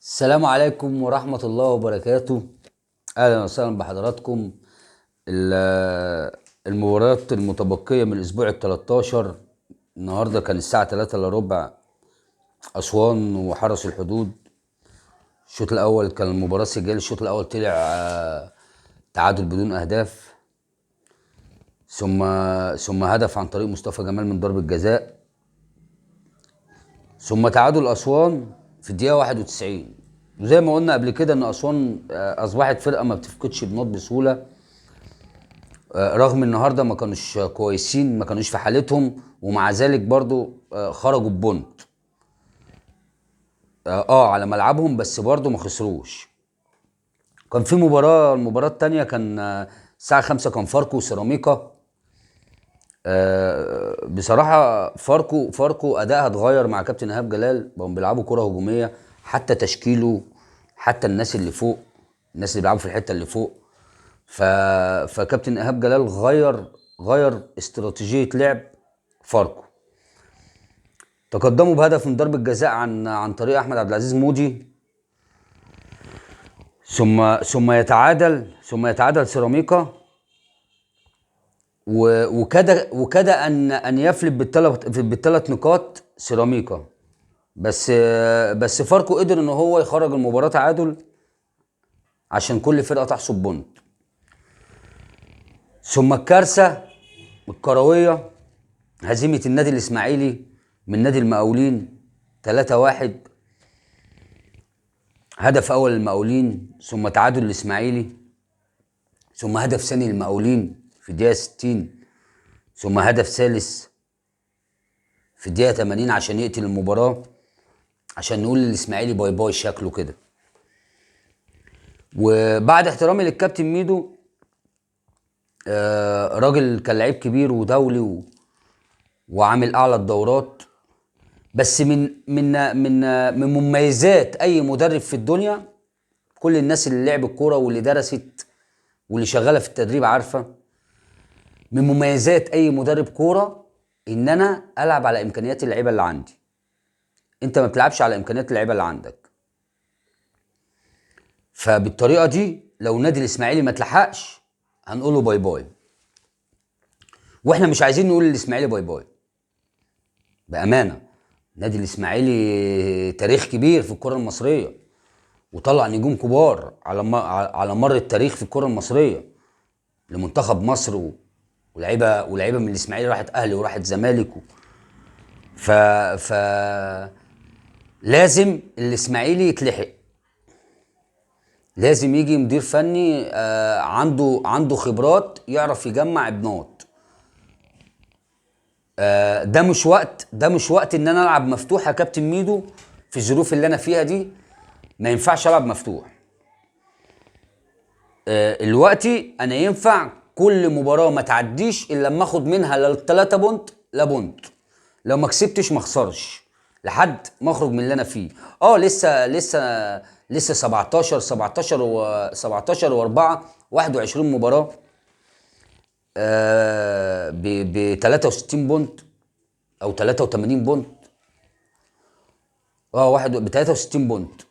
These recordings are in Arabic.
السلام عليكم ورحمة الله وبركاته. أهلا وسهلا بحضراتكم. المباريات المتبقية من الأسبوع ال13 النهاردة كان الساعة 3 إلا ربع. أسوان وحرس الحدود. الشوط الأول كان المباراة سجال. الشوط الأول طلع تعادل بدون أهداف، ثم هدف عن طريق مصطفى جمال من ضربة جزاء، ثم تعادل أسوان في الدقيقة 91. وزي ما قلنا قبل كده ان اسوان اصبحت فرقه ما بتفقدش بنقط بسهوله، رغم النهارده ما كانوش كويسين، ما كانوش في حالتهم، ومع ذلك برضو خرجوا ببونت على ملعبهم، بس برضو ما خسروش. كان في المباراه التانيه كان الساعه 5 كان فاركو وسيراميكا. بصراحه فاركو ادائها اتغير مع كابتن ايهاب جلال، بقوا بيلعبوا كره هجوميه، حتى تشكيله، حتى الناس اللي فوق، الناس اللي بيلعبوا في الحته اللي فوق. فكابتن ايهاب جلال غير استراتيجيه لعب فاركو. تقدموا بهدف من ضربه جزاء عن طريق احمد عبد العزيز مودي، ثم يتعادل سيراميكا، وكاد ان يفلت بالثلاث نقاط سيراميكا. بس فاركو قدر ان هو يخرج المباراه تعادل عشان كل فرقه تحصد بونت. ثم الكارثه الكرويه، هزيمه النادي الاسماعيلي من نادي المقاولين 3-1. هدف اول للمقاولين، ثم تعادل الاسماعيلي، ثم هدف ثاني للمقاولين في الدقيقه 60، ثم هدف ثالث في الدقيقه 80 عشان يقتل المباراه، عشان نقول للاسماعيلي باي باي شكله كده. وبعد احترامي للكابتن ميدو، راجل كان لعيب كبير ودولي وعامل اعلى الدورات، بس من مميزات اي مدرب في الدنيا، كل الناس اللي لعب الكوره واللي درست واللي شغاله في التدريب عارفه، من مميزات اي مدرب كوره ان انا العب على امكانيات اللعيبه اللي عندي. انت ما بتلعبش على امكانيات اللعيبه اللي عندك. فبالطريقه دي لو نادي الاسماعيلي ما اتلحقش هنقول له باي باي، واحنا مش عايزين نقول للاسماعيلي باي باي بامانه. نادي الاسماعيلي تاريخ كبير في الكره المصريه، وطلع نجوم كبار على مر التاريخ في الكره المصريه لمنتخب مصر، ولاعيبه من الاسماعيلي راحت اهلي وراحت زمالك ف ف لازم الاسماعيلي يتلحق. لازم يجي مدير فني عنده خبرات، يعرف يجمع ابنات. ده مش وقت ان انا العب مفتوح يا كابتن ميدو. في الظروف اللي انا فيها دي ما ينفعش العب مفتوح. دلوقتي انا ينفع كل مباراه ما تعديش الا لما اخد منها لا 3 بونت لا بونت. لو ما كسبتش ما اخسرش لحد ما اخرج من اللي انا فيه. لسه 17 و4 21 مباراه ب 63 بونت او 83 بونت. واحد ب 63 بونت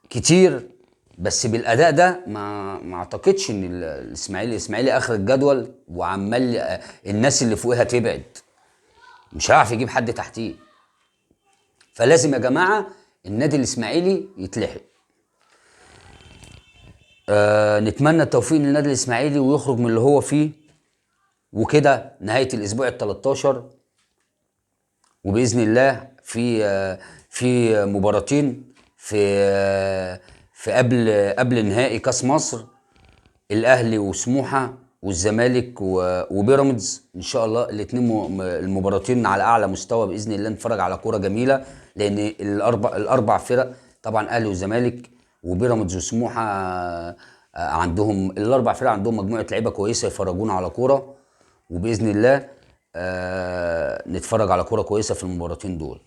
كتير، بس بالاداء ده ما اعتقدش ان الاسماعيلي اخر الجدول، وعمال الناس اللي فوقها تبعد، مش هيعرف يجيب حد تحتيه. فلازم يا جماعه النادي الاسماعيلي يتلحق. نتمنى التوفيق للنادي الاسماعيلي ويخرج من اللي هو فيه. وكده نهايه الاسبوع ال13، وباذن الله في مباراتين في قبل نهائي كاس مصر، الاهلي وسموحه والزمالك وبيراميدز ان شاء الله. الاثنين المباراتين على اعلى مستوى باذن الله، نتفرج على كوره جميله، لان الاربع فرق طبعا اهلي وزمالك وبيراميدز وسموحه عندهم الاربع فرق عندهم مجموعه لعيبه كويسه يفرجونا على كوره، وباذن الله نتفرج على كوره كويسه في المباراتين دول.